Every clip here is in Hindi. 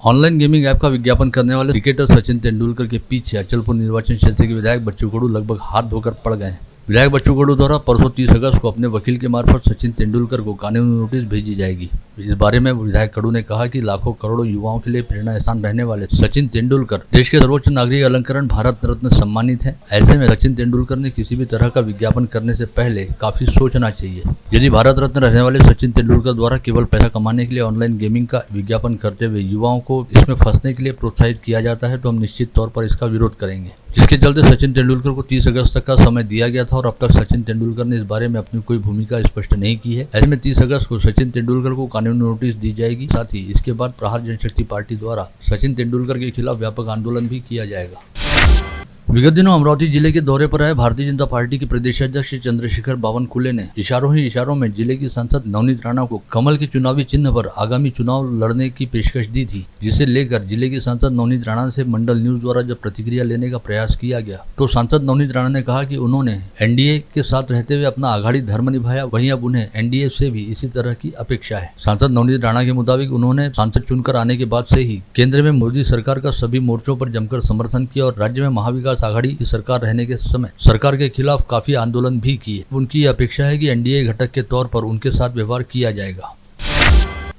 ऑनलाइन गेमिंग ऐप का विज्ञापन करने वाले क्रिकेटर सचिन तेंदुलकर के पीछे अचलपुर निर्वाचन क्षेत्र के विधायक बच्चू कडू लगभग हाथ धोकर पड़ गए हैं। विधायक बच्चू कडू द्वारा परसों 30 अगस्त को अपने वकील के मार्फत सचिन तेंदुलकर को कानूनी नोटिस भेजी जाएगी। इस बारे में विधायक कडू ने कहा कि लाखों करोड़ों युवाओं के लिए प्रेरणा स्थान रहने वाले सचिन तेंदुलकर देश के सर्वोच्च नागरिक अलंकरण भारत रत्न सम्मानित हैं। ऐसे में सचिन तेंदुलकर ने किसी भी तरह का विज्ञापन करने से पहले काफी सोचना चाहिए। यदि भारत रत्न रहने वाले सचिन तेंदुलकर द्वारा केवल पैसा कमाने के लिए ऑनलाइन गेमिंग का विज्ञापन करते हुए युवाओं को इसमें फंसने के लिए प्रोत्साहित किया जाता है तो हम निश्चित तौर पर इसका विरोध करेंगे, जिसके चलते सचिन तेंदुलकर को 30 अगस्त तक का समय दिया गया था और अब तक सचिन तेंदुलकर ने इस बारे में अपनी कोई भूमिका स्पष्ट नहीं की है। ऐसे में 30 अगस्त को सचिन तेंदुलकर को कानूनी नोटिस दी जाएगी। साथ ही इसके बाद प्रहार जनशक्ति पार्टी द्वारा सचिन तेंदुलकर के खिलाफ व्यापक आंदोलन भी किया जाएगा। विगत दिनों अमरावती जिले के दौरे पर आए भारतीय जनता पार्टी के प्रदेशाध्यक्ष चंद्रशेखर बावनकुले ने इशारों ही इशारों में जिले की सांसद नवनीत राणा को कमल के चुनावी चिन्ह पर आगामी चुनाव लड़ने की पेशकश दी थी, जिसे लेकर जिले की सांसद नवनीत राणा से मंडल न्यूज द्वारा जब प्रतिक्रिया लेने का प्रयास किया गया तो सांसद नवनीत राणा ने कहा कि उन्होंने एनडीए के साथ रहते हुए अपना आघाड़ी धर्म निभाया, वहीं अब उन्हें एनडीए से भी इसी तरह की अपेक्षा है। सांसद नवनीत राणा के मुताबिक उन्होंने सांसद चुनकर आने के बाद से ही केंद्र में मोदी सरकार का सभी मोर्चों पर जमकर समर्थन किया और राज्य में महाविकास आघाड़ी की सरकार रहने के समय सरकार के खिलाफ काफी आंदोलन भी किए। उनकी अपेक्षा है कि एनडीए घटक के तौर पर उनके साथ व्यवहार किया जाएगा।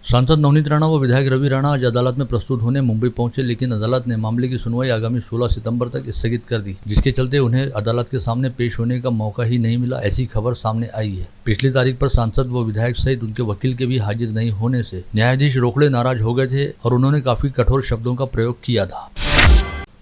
सांसद नवनीत राणा व विधायक रवि राणा आज अदालत में प्रस्तुत होने मुंबई पहुंचे, लेकिन अदालत ने मामले की सुनवाई आगामी 16 सितंबर तक स्थगित कर दी, जिसके चलते उन्हें अदालत के सामने पेश होने का मौका ही नहीं मिला, ऐसी खबर सामने आई है। पिछली तारीख पर सांसद व विधायक सहित उनके वकील के भी हाजिर नहीं होने से न्यायाधीश रोकड़े नाराज हो गए थे और उन्होंने काफी कठोर शब्दों का प्रयोग किया था।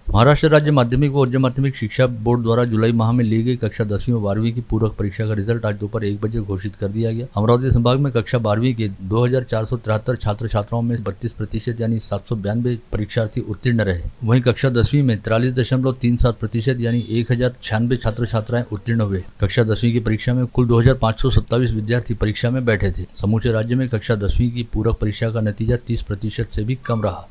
महाराष्ट्र राज्य माध्यमिक व उच्च माध्यमिक शिक्षा बोर्ड द्वारा जुलाई माह में ली गई कक्षा 10वीं व 12वीं की पूरक परीक्षा का रिजल्ट आज दोपहर 1 बजे घोषित कर दिया गया। अमरावती संभाग में कक्षा 12वीं के 2473 छात्र छात्राओं में 32% यानी 792 परीक्षार्थी उत्तीर्ण रहे। वहीं कक्षा 10वीं में 43.37% यानी 1096 छात्र छात्राएं उत्तीर्ण हुए। कक्षा 10वीं की परीक्षा में कुल 2527 विद्यार्थी परीक्षा में बैठे थे। समूचे राज्य में कक्षा 10वीं की पूरक परीक्षा का नतीजा 30% से भी कम रहा।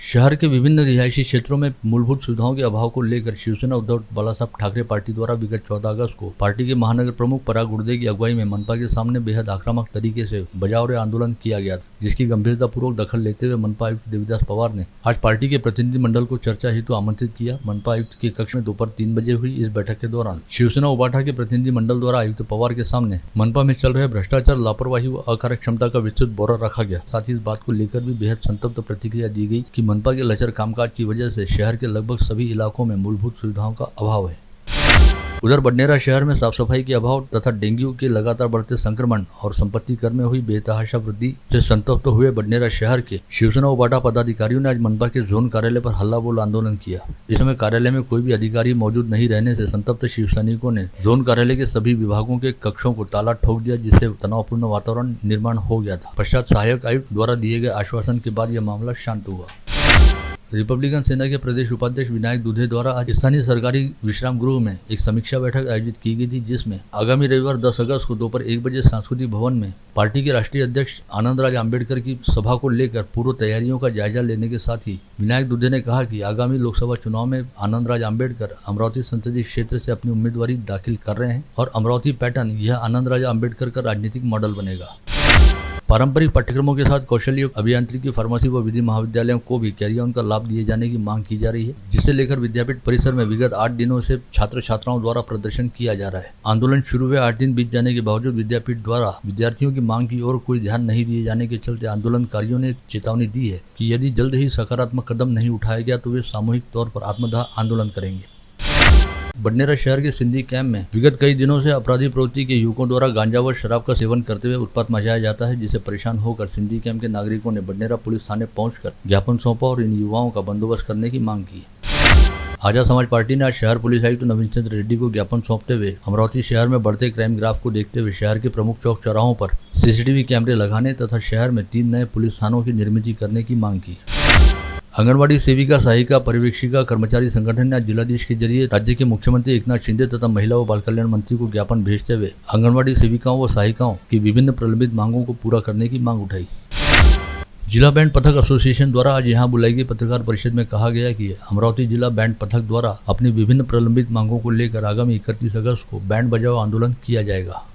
शहर के विभिन्न रिहायशी क्षेत्रों में मूलभूत सुविधाओं के अभाव को लेकर शिवसेना उद्धव बालासाहब ठाकरे पार्टी द्वारा विगत 14 अगस्त को पार्टी के महानगर प्रमुख पराग गुर्दे की अगुवाई में मनपा के सामने बेहद आक्रामक तरीके से बजाव आंदोलन किया गया था, जिसकी गंभीरतापूर्वक दखल लेते हुए मनपा आयुक्त देवीदास पवार ने आज पार्टी के प्रतिनिधि मंडल को चर्चा हेतु आमंत्रित किया। मनपा आयुक्त के कक्ष में दोपहर 3 बजे हुई इस बैठक के दौरान शिवसेना उबाठा के प्रतिनिधि मंडल द्वारा आयुक्त पवार के सामने मनपा में चल रहे भ्रष्टाचार, लापरवाही व अकार्यक्षमता का विस्तृत ब्यौरा रखा गया। साथ ही इस बात को लेकर भी बेहद संतप्त प्रतिक्रिया दी गई कि मनपा के लचर कामकाज की वजह से शहर के लगभग सभी इलाकों में मूलभूत सुविधाओं का अभाव है। उधर बडनेरा शहर में साफ सफाई के अभाव तथा डेंगू के लगातार बढ़ते संक्रमण और संपत्ति कर में हुई बेतहाशा वृद्धि से संतप्त हुए बडनेरा शहर के शिवसेना उबाटा पदाधिकारियों ने आज मनपा के जोन कार्यालय पर हल्ला बोल आंदोलन किया। इस समय कार्यालय में कोई भी अधिकारी मौजूद नहीं रहने से संतप्त शिव सैनिकों ने जोन कार्यालय के सभी विभागों के कक्षों को ताला ठोक दिया, जिससे तनावपूर्ण वातावरण निर्माण हो गया था। पश्चात सहायक आयुक्त द्वारा दिए गए आश्वासन के बाद यह मामला शांत हुआ। रिपब्लिकन सेना के प्रदेश उपाध्यक्ष विनायक दुधे द्वारा आज स्थानीय सरकारी विश्राम गृह में एक समीक्षा बैठक आयोजित की गई थी, जिसमें आगामी रविवार 10 अगस्त को दोपहर 1 बजे सांस्कृतिक भवन में पार्टी के राष्ट्रीय अध्यक्ष आनंदराज आंबेडकर की सभा को लेकर पूर्व तैयारियों का जायजा लेने के साथ ही विनायक दुधे ने कहा कि आगामी लोकसभा चुनाव में आनंदराज आंबेडकर अमरावती संसदीय क्षेत्र से अपनी उम्मीदवारी दाखिल कर रहे हैं और अमरावती पैटर्न यह आनंदराज आंबेडकर का राजनीतिक मॉडल बनेगा। पारंपरिक पाठ्यक्रमों के साथ कौशल्य अभियांत्रिकी, फार्मेसी व विधि महाविद्यालयों को भी कैरी ऑन का लाभ दिए जाने की मांग की जा रही है, जिसे लेकर विद्यापीठ परिसर में विगत 8 दिनों से छात्र छात्राओं द्वारा प्रदर्शन किया जा रहा है। आंदोलन शुरू हुए 8 दिन बीत जाने के बावजूद विद्यापीठ द्वारा विद्यार्थियों की मांग की ओर कोई ध्यान नहीं दिए जाने के चलते आंदोलनकारियों ने चेतावनी दी है कि यदि जल्द ही सकारात्मक कदम नहीं उठाया गया तो वे सामूहिक तौर पर आत्मदाह आंदोलन करेंगे। बडनेरा शहर के सिंधी कैंप में विगत कई दिनों से अपराधी प्रवृत्ति के युवकों द्वारा गांजा व शराब का सेवन करते हुए उत्पात मचाया जाता है, जिसे परेशान होकर सिंधी कैंप के नागरिकों ने बडनेरा पुलिस थाने पहुंचकर ज्ञापन सौंपा और इन युवाओं का बंदोबस्त करने की मांग की। आजाद समाज पार्टी ने आज शहर पुलिस आयुक्त नवीन चंद्र रेड्डी को ज्ञापन सौंपते हुए अमरावती शहर में बढ़ते क्राइम ग्राफ को देखते हुए शहर के प्रमुख चौक चौराहों पर सीसीटीवी कैमरे लगाने तथा शहर में 3 नए पुलिस थानों की निर्मित करने की मांग की। आंगनवाड़ी सेविका, सहायिका, पर्यवेक्षिका कर्मचारी संगठन ने आज जिलाधीश के जरिए राज्य के मुख्यमंत्री एकनाथ शिंदे तथा महिला व बाल कल्याण मंत्री को ज्ञापन भेजते हुए आंगनवाड़ी सेविकाओं व सहायिकाओं की विभिन्न प्रलंबित मांगों को पूरा करने की मांग उठाई। जिला बैंड पथक एसोसिएशन द्वारा आज यहां बुलाई गई पत्रकार परिषद में कहा गया कि अमरावती जिला बैंड पथक द्वारा अपनी विभिन्न प्रलंबित मांगों को लेकर आगामी 31 अगस्त को बैंड बजाओ आंदोलन किया जाएगा।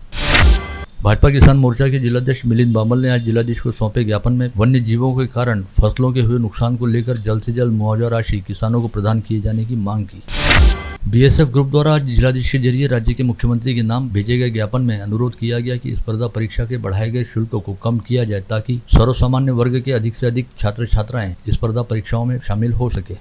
भाजपा किसान मोर्चा के जिलाध्यक्ष मिलिंद बामल ने आज जिलाधीश को सौंपे ज्ञापन में वन्य जीवों के कारण फसलों के हुए नुकसान को लेकर जल्द से जल्द मुआवजा राशि किसानों को प्रदान किए जाने की मांग की। बीएसएफ ग्रुप द्वारा आज जिलाधीश के जरिए राज्य के मुख्यमंत्री के नाम भेजे गए ज्ञापन में अनुरोध किया गया कि स्पर्धा परीक्षा के बढ़ाए गए शुल्क को कम किया जाए ताकि सर्वसामान्य वर्ग के अधिक से अधिक छात्र छात्राएं स्पर्धा परीक्षाओं में शामिल हो सके।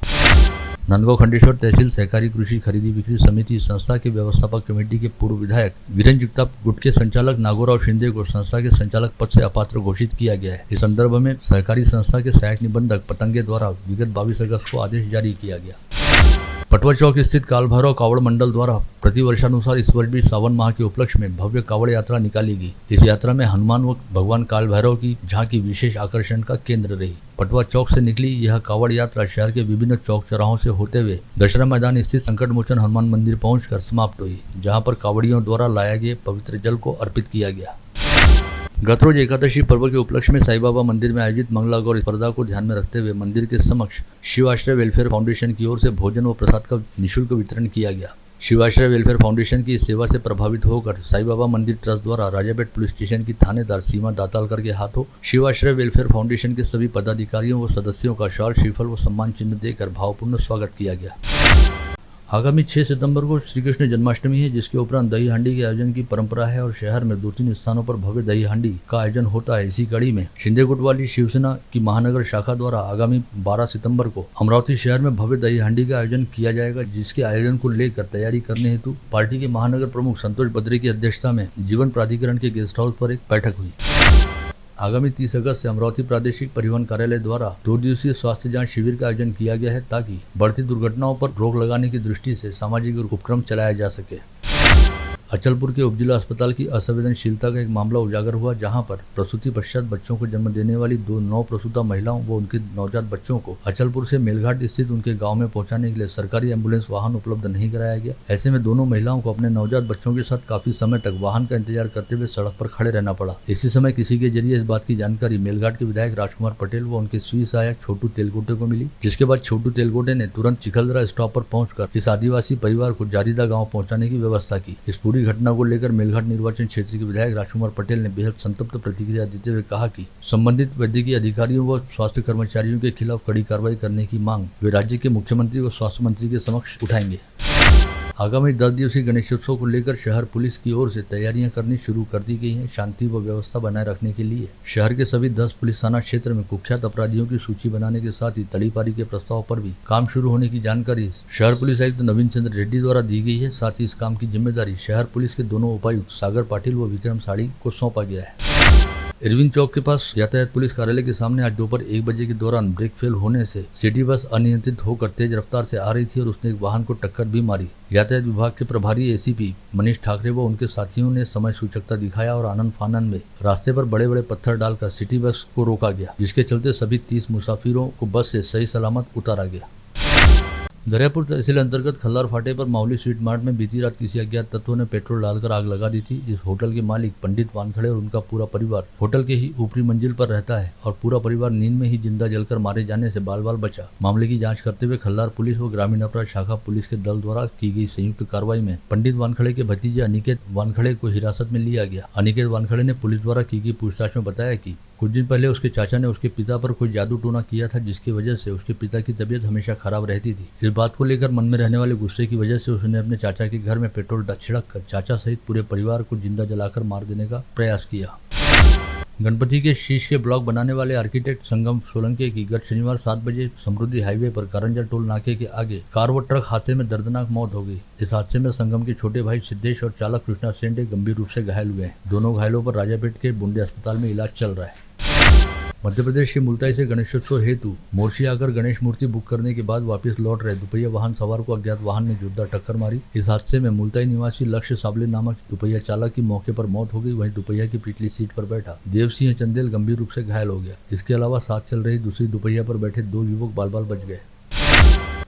नंदगांव खंडेश्वर तहसील सहकारी कृषि खरीदी बिक्री समिति संस्था के व्यवस्थापक कमेटी के पूर्व विधायक वीरेंद्र जगताप गुट के संचालक नागोराव शिंदे को संस्था के संचालक पद से अपात्र घोषित किया गया है। इस संदर्भ में सहकारी संस्था के सहायक निबंधक पतंगे द्वारा विगत 22 अगस्त को आदेश जारी किया गया। पटवा चौक स्थित काल भैरव कावड़ मंडल द्वारा प्रतिवर्षानुसार इस वर्ष भी सावन माह के उपलक्ष्य में भव्य कावड़ यात्रा निकाली गई। इस यात्रा में हनुमान व भगवान काल भैरव की झांकी विशेष आकर्षण का केंद्र रही। पटवा चौक से निकली यह कावड़ यात्रा शहर के विभिन्न चौक चौराहों से होते हुए दशहरा मैदान स्थित संकट मोचन हनुमान मंदिर पहुंचकर समाप्त हुई, जहां पर कावड़ियों द्वारा लाया गया पवित्र जल को अर्पित किया गया। गत रोज एकादशी पर्व के उपलक्ष्य में साईं बाबा मंदिर में आयोजित मंगला गौर स्पर्धा को ध्यान में रखते हुए मंदिर के समक्ष शिवाश्रय वेलफेयर फाउंडेशन की ओर से भोजन व प्रसाद का निःशुल्क वितरण किया गया। शिवाश्रय वेलफेयर फाउंडेशन की इस सेवा से प्रभावित होकर साईं बाबा मंदिर ट्रस्ट द्वारा राजापेट पुलिस स्टेशन की थानेदार सीमा दातालकर के हाथों शिवाश्रय वेलफेयर फाउंडेशन के सभी पदाधिकारियों व सदस्यों का शाल श्रीफल व सम्मान चिन्ह देकर भावपूर्ण स्वागत किया गया। आगामी 6 सितंबर को श्री कृष्ण जन्माष्टमी है, जिसके उपरांत दही हांडी के आयोजन की परंपरा है और शहर में 2-3 स्थानों पर भव्य दही हांडी का आयोजन होता है। इसी कड़ी में शिंदे गुट वाली शिवसेना की महानगर शाखा द्वारा आगामी 12 सितंबर को अमरावती शहर में भव्य दही हांडी का आयोजन किया जाएगा, जिसके आयोजन को लेकर तैयारी करने हेतु पार्टी के महानगर प्रमुख संतोष बद्रे की अध्यक्षता में जीवन प्राधिकरण के गेस्ट हाउस पर एक बैठक हुई। आगामी 30 अगस्त से अमरावती प्रादेशिक परिवहन कार्यालय द्वारा 2 दिवसीय स्वास्थ्य जांच शिविर का आयोजन किया गया है ताकि बढ़ती दुर्घटनाओं पर रोक लगाने की दृष्टि से सामाजिक उपक्रम चलाया जा सके। अचलपुर के उपजिला अस्पताल की असंवेदनशीलता का एक मामला उजागर हुआ, जहां पर प्रसूति पश्चात बच्चों को जन्म देने वाली 2 नवप्रसूता महिलाओं व उनके नवजात बच्चों को अचलपुर से मेलघाट स्थित उनके गांव में पहुंचाने के लिए सरकारी एम्बुलेंस वाहन उपलब्ध नहीं कराया गया। ऐसे में दोनों महिलाओं को अपने नवजात बच्चों के साथ काफी समय तक वाहन का इंतजार करते हुए सड़क पर खड़े रहना पड़ा। इसी समय किसी के जरिए इस बात की जानकारी मेलघाट के विधायक राजकुमार पटेल व उनके स्वीय सहायक छोटू तेलकोटे को मिली, जिसके बाद छोटू तेलकोटे ने तुरंत चिखलदरा स्टॉप पर पहुंचकर इस आदिवासी परिवार को जारीदा गाँव पहुँचाने की व्यवस्था की। इस पूरी घटना को लेकर मेलघाट निर्वाचन क्षेत्र के विधायक राजकुमार पटेल ने बेहद संतप्त प्रतिक्रिया देते हुए कहा कि संबंधित वैद्यकीय अधिकारियों व स्वास्थ्य कर्मचारियों के खिलाफ कड़ी कार्रवाई करने की मांग वे राज्य के मुख्यमंत्री व स्वास्थ्य मंत्री के समक्ष उठाएंगे। आगामी 10 दिवसीय गणेशोत्सव को लेकर शहर पुलिस की ओर से तैयारियां करनी शुरू कर दी गई हैं। शांति व व्यवस्था बनाए रखने के लिए शहर के सभी 10 पुलिस थाना क्षेत्र में कुख्यात अपराधियों की सूची बनाने के साथ ही तड़ीपारी के प्रस्ताव पर भी काम शुरू होने की जानकारी शहर पुलिस आयुक्त नवीन चंद्र रेड्डी द्वारा दी गई है। साथ ही इस काम की जिम्मेदारी शहर पुलिस के दोनों उपायुक्त सागर पाटिल व विक्रम साड़ी को सौंपा गया है। इरविन चौक के पास यातायात पुलिस कार्यालय के सामने आज दोपहर 1 बजे के दौरान ब्रेक फेल होने से सिटी बस अनियंत्रित होकर तेज रफ्तार से आ रही थी और उसने एक वाहन को टक्कर भी मारी। यातायात विभाग के प्रभारी एसीपी मनीष ठाकरे व उनके साथियों ने समय सूचकता दिखाया और आनंद फानन में रास्ते पर बड़े बड़े पत्थर डालकर सिटी बस को रोका गया, जिसके चलते सभी 30 मुसाफिरों को बस से सही सलामत उतारा गया। दरियापुर तहसील अंतर्गत खल्लार फाटे पर माउली स्वीट मार्ट में बीती रात किसी अज्ञात तत्वों ने पेट्रोल डालकर आग लगा दी थी। इस होटल के मालिक पंडित वानखड़े और उनका पूरा परिवार होटल के ही ऊपरी मंजिल पर रहता है और पूरा परिवार नींद में ही जिंदा जलकर मारे जाने से बाल बाल बचा। मामले की जांच करते हुए खल्लार पुलिस व ग्रामीण अपराध शाखा पुलिस के दल द्वारा की गई संयुक्त कार्रवाई में पंडित वानखड़े के भतीजे अनिकेत वानखड़े को हिरासत में लिया गया। अनिकेत वानखड़े ने पुलिस द्वारा की गई पूछताछ में बताया कि कुछ दिन पहले उसके चाचा ने उसके पिता पर कोई जादू टोना किया था, जिसकी वजह से उसके पिता की तबीयत हमेशा खराब रहती थी। इस बात को लेकर मन में रहने वाले गुस्से की वजह से उसने अपने चाचा के घर में पेट्रोल छिड़क कर चाचा सहित पूरे परिवार को जिंदा जलाकर मार देने का प्रयास किया। गणपति के शीश के ब्लॉक बनाने वाले आर्किटेक्ट संगम सोलंके की गत शनिवार 7 बजे समृद्धि हाईवे पर करंजा टोल नाके के आगे कार व ट्रक हादसे में दर्दनाक मौत हो गई। इस हादसे में संगम के छोटे भाई सिद्धेश और चालक कृष्णा सेंडे गंभीर रूप से घायल हुए हैं। दोनों घायलों पर राजापेट के बुंडे अस्पताल में इलाज चल रहा है। मध्य प्रदेश के मुल्ताई से गणेशोत्सव हेतु मोर्शी आकर गणेश मूर्ति बुक करने के बाद वापस लौट रहे दुपहिया वाहन सवार को अज्ञात वाहन ने जोरदार टक्कर मारी। इस हादसे में मुल्ताई निवासी लक्ष्य साबले नामक दुपहिया चालक की मौके पर मौत हो गई। वहीं दुपहिया की पिछली सीट पर बैठा देवसिंह चंदेल गंभीर रूप से घायल हो गया। इसके अलावा साथ चल रही दूसरी दुपहिया पर बैठे 2 युवक बाल बाल बच गए।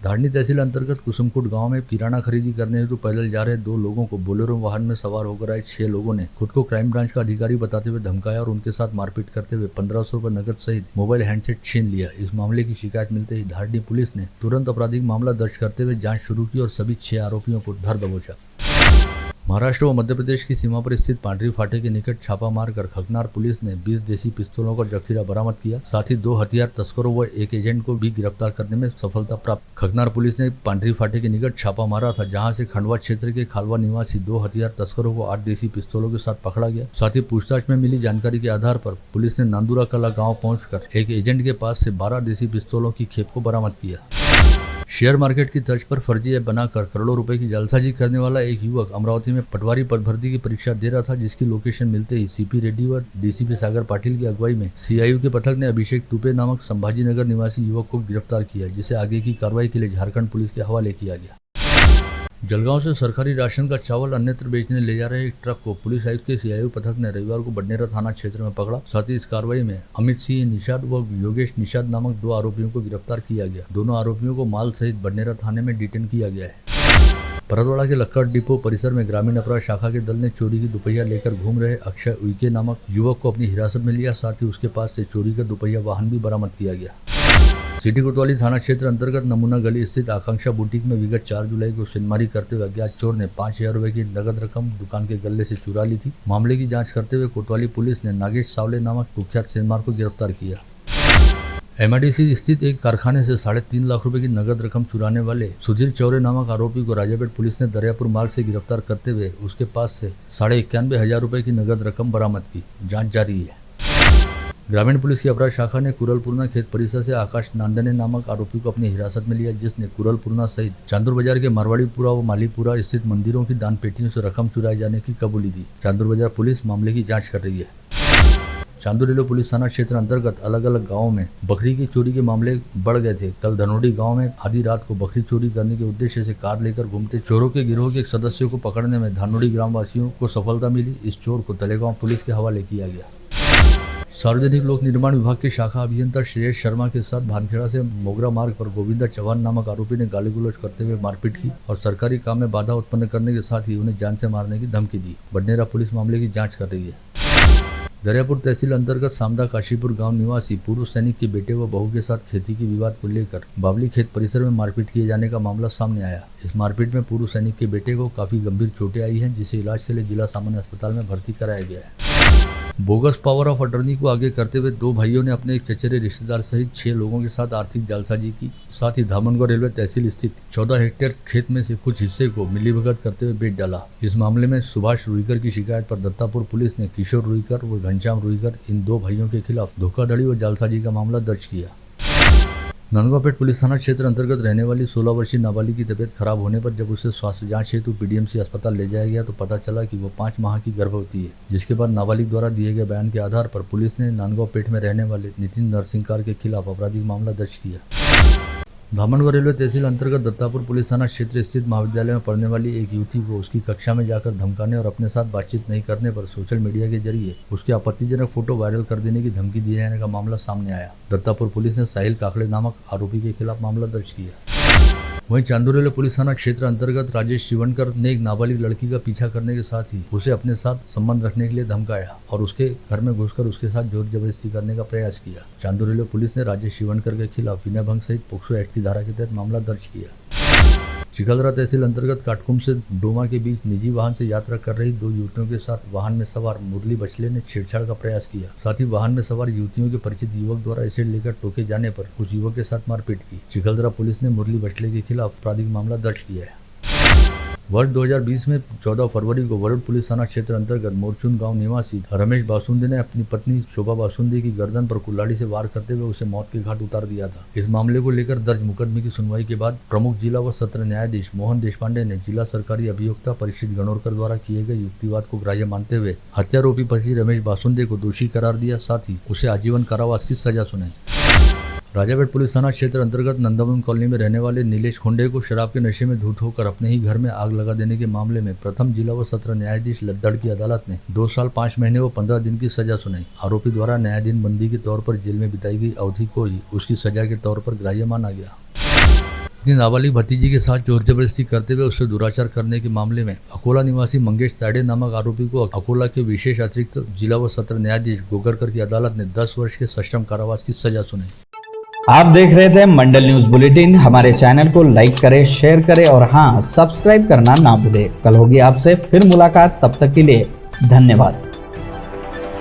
धारनी तहसील अंतर्गत कुसुमकुट गांव में किराना खरीदी करने हेतु पैदल जा रहे 2 लोगों को बोलेरो वाहन में सवार होकर आए 6 लोगों ने खुद को क्राइम ब्रांच का अधिकारी बताते हुए धमकाया और उनके साथ मारपीट करते हुए 1500 रुपये नकद सहित मोबाइल हैंडसेट छीन लिया। इस मामले की शिकायत मिलते ही धारनी पुलिस ने तुरंत आपराधिक मामला दर्ज करते हुए जांच शुरू की और सभी 6 आरोपियों को धर दबोचा। महाराष्ट्र व मध्य प्रदेश की सीमा पर स्थित पांडरी फाटे के निकट छापा मारकर खकनार पुलिस ने 20 देसी पिस्तौलों का जखीरा बरामद किया। साथ ही 2 हथियार तस्करों व एक एजेंट को भी गिरफ्तार करने में सफलता प्राप्त। खकनार पुलिस ने पांडरी फाटे के निकट छापा मारा था, जहां से खंडवा क्षेत्र के खालवा निवासी 2 हथियार तस्करों को 8 देसी पिस्तौलों के साथ पकड़ा गया। साथ ही पूछताछ में मिली जानकारी के आधार पर पुलिस ने नांदुरा कला गाँव पहुंचकर एक एजेंट के पास से 12 देसी पिस्तौलों की खेप को बरामद किया। शेयर मार्केट की तर्ज पर फर्जी ऐप बनाकर करोड़ों रुपए की जालसाजी करने वाला एक युवक अमरावती में पटवारी पद भर्ती की परीक्षा दे रहा था, जिसकी लोकेशन मिलते ही सीपी रेड्डी और डीसीपी सागर पाटिल की अगुवाई में सीआईयू के पथक ने अभिषेक तुपे नामक संभाजीनगर निवासी युवक को गिरफ्तार किया, जिसे आगे की कार्रवाई के लिए झारखंड पुलिस के हवाले किया गया। जलगांव से सरकारी राशन का चावल अन्यत्र बेचने ले जा रहे एक ट्रक को पुलिस आयुक्त के सीआईयू पथक ने रविवार को बडनेरा थाना क्षेत्र में पकड़ा। साथ ही इस कार्रवाई में अमित सिंह निषाद व योगेश निषाद नामक 2 आरोपियों को गिरफ्तार किया गया। दोनों आरोपियों को माल सहित बडनेरा थाने में डिटेन किया गया है। परतवाड़ा के लक्कड़ डिपो परिसर में ग्रामीण अपराध शाखा के दल ने चोरी की दुपहिया लेकर घूम रहे अक्षय उइके नामक युवक को अपनी हिरासत में लिया। साथ ही उसके पास से चोरी का दुपहिया वाहन भी बरामद किया गया। सिटी कोतवाली थाना क्षेत्र अंतर्गत नमूना गली स्थित आकांक्षा बुटीक में विगत 4 जुलाई को छिनमारी करते हुए अज्ञात चोर ने 5000 रुपए की नगद रकम दुकान के गल्ले से चुरा ली थी। मामले की जांच करते हुए कोतवाली पुलिस ने नागेश सावले नामक कुख्यात छिनमार को गिरफ्तार किया। एमआईडीसी स्थित एक कारखाने से 3.5 लाख रुपए की नगद रकम चुराने वाले सुधीर चौरे नामक आरोपी को राजापेट पुलिस ने दरियापुर मार्ग से गिरफ्तार करते हुए उसके पास से 91,500 रुपए की नगद रकम बरामद की। जाँच जारी है। ग्रामीण पुलिस की अपराध शाखा ने कुरलपुरना खेत परिसर से आकाश नांदने नामक आरोपी को अपनी हिरासत में लिया, जिसने कुरलपुरना सहित चांदुर बाजार के मारवाड़ीपुरा व मालीपुरा स्थित मंदिरों की दान पेटियों से रकम चुराए जाने की कबूली दी। चांदुर बाजार पुलिस मामले की जांच कर रही है। चांदुर रेलो पुलिस थाना क्षेत्र अंतर्गत अलग अलग गाँवों में बकरी की चोरी के मामले बढ़ गए थे। कल धनोडी गाँव में आधी रात को बकरी चोरी करने के उद्देश्य से कार लेकर घूमते चोरों के गिरोह के एक सदस्य को पकड़ने में धनोडी ग्रामवासियों को सफलता मिली। इस चोर को तलेगांव पुलिस के हवाले किया गया। सार्वजनिक लोक निर्माण विभाग के शाखा अभियंता श्रेयस शर्मा के साथ भानखेड़ा से मोगरा मार्ग पर गोविंदा चौहान नामक आरोपी ने गाली गलौज करते हुए मारपीट की और सरकारी काम में बाधा उत्पन्न करने के साथ ही उन्हें जान से मारने की धमकी दी। बडनेरा पुलिस मामले की जांच कर रही है। दरियापुर तहसील अंतर्गत सामदा काशीपुर गांव निवासी पूर्व सैनिक के बेटे व बहू के साथ खेती की विवाद को लेकर बावली खेत परिसर में मारपीट किए जाने का मामला सामने आया। इस मारपीट में पूर्व सैनिक के बेटे को काफी गंभीर चोटें आई हैं, जिसे इलाज के लिए जिला सामान्य अस्पताल में भर्ती कराया गया है। बोगस पावर ऑफ अटर्नी को आगे करते हुए 2 भाइयों ने अपने एक चचेरे रिश्तेदार सहित 6 लोगों के साथ आर्थिक जालसाजी की। साथ ही धामनगढ़ रेलवे तहसील स्थित 14 हेक्टेयर खेत में से कुछ हिस्से को मिलीभगत करते हुए बेच डाला। इस मामले में सुभाष रुईकर की शिकायत पर दत्तापुर पुलिस ने किशोर रुईकर व घनश्याम रुईकर इन 2 भाइयों के खिलाफ धोखाधड़ी व जालसाजी का मामला दर्ज किया। नंदगांवपेट पुलिस थाना क्षेत्र अंतर्गत रहने वाली 16 वर्षीय नाबालिग की तबीयत खराब होने पर जब उसे स्वास्थ्य जांच हेतु पीडीएमसी अस्पताल ले जाया गया तो पता चला कि वो 5 माह की गर्भवती है, जिसके बाद नाबालिग द्वारा दिए गए बयान के आधार पर पुलिस ने नंदगांवपेट में रहने वाले नितिन नरसिंहकार के खिलाफ आपराधिक मामला दर्ज किया। धामनगढ़ रेलवे तहसील अंतर्गत दत्तापुर पुलिस थाना क्षेत्र स्थित महाविद्यालय में पढ़ने वाली एक युवती को उसकी कक्षा में जाकर धमकाने और अपने साथ बातचीत नहीं करने पर सोशल मीडिया के जरिए उसके आपत्तिजनक फोटो वायरल कर देने की धमकी दिए जाने का मामला सामने आया। दत्तापुर पुलिस ने साहिल काकड़े नामक आरोपी के खिलाफ मामला दर्ज किया। वहीं चांदोर रेलवे पुलिस थाना क्षेत्र अंतर्गत राजेश शिवनकर ने एक नाबालिग लड़की का पीछा करने के साथ ही उसे अपने साथ संबंध रखने के लिए धमकाया और उसके घर में घुसकर उसके साथ जोर जबरदस्ती करने का प्रयास किया। चांदोर रेलवे पुलिस ने राजेश शिवनकर के खिलाफ विनय भंग सहित पोक्सो एक्ट की धारा के तहत मामला दर्ज किया। चिखलदरा तहसील अंतर्गत काटकुम से डोमा के बीच निजी वाहन से यात्रा कर रही 2 युवतियों के साथ वाहन में सवार मुरली बछले ने छेड़छाड़ का प्रयास किया। साथ ही वाहन में सवार युवतियों के परिचित युवक द्वारा एसिड लेकर टोके जाने पर उस युवक के साथ मारपीट की। चिखलदरा पुलिस ने मुरली बछले के खिलाफ आपराधिक मामला दर्ज किया है। वर्ष 2020 में 14 फरवरी को वरुण पुलिस थाना क्षेत्र अंतर्गत मोरचुन गांव निवासी रमेश बासुंदे ने अपनी पत्नी शोभा बासुंदे की गर्दन पर कुल्हाड़ी से वार करते हुए उसे मौत के घाट उतार दिया था। इस मामले को लेकर दर्ज मुकदमे की सुनवाई के बाद प्रमुख जिला व सत्र न्यायाधीश मोहन देशपांडे ने जिला सरकारी अभियोक्ता परीक्षित गणोरकर द्वारा किए गए युक्तिवाद को ग्राह्य मानते हुए हत्यारोपी पति रमेश बासुंदे को दोषी करार दिया, साथ ही उसे आजीवन कारावास की सजा सुनाई। राजापेट पुलिस थाना क्षेत्र अंतर्गत नंदावन कॉलोनी में रहने वाले नीलेश खोंडे को शराब के नशे में धुत होकर अपने ही घर में आग लगा देने के मामले में प्रथम जिला व सत्र न्यायाधीश लद्दड़ की अदालत ने 2 साल 5 महीने व 15 दिन की सजा सुनाई। आरोपी द्वारा न्यायाधीन बंदी के तौर पर जेल में बिताई गई अवधि को ही उसकी सजा के तौर पर ग्राह्य माना गया। अपनी नाबालिग भतीजी के साथ जोर जबरदस्ती करते हुए उससे दुराचार करने के मामले में अकोला निवासी मंगेश ताड़े नामक आरोपी को अकोला के विशेष अतिरिक्त जिला व सत्र न्यायाधीश गोगरकर की अदालत ने 10 वर्ष के सश्रम कारावास की सजा सुनाई। आप देख रहे थे मंडल न्यूज बुलेटिन। हमारे चैनल को लाइक करें, शेयर करें और हाँ, सब्सक्राइब करना ना भूलें। कल होगी आपसे फिर मुलाकात, तब तक के लिए धन्यवाद।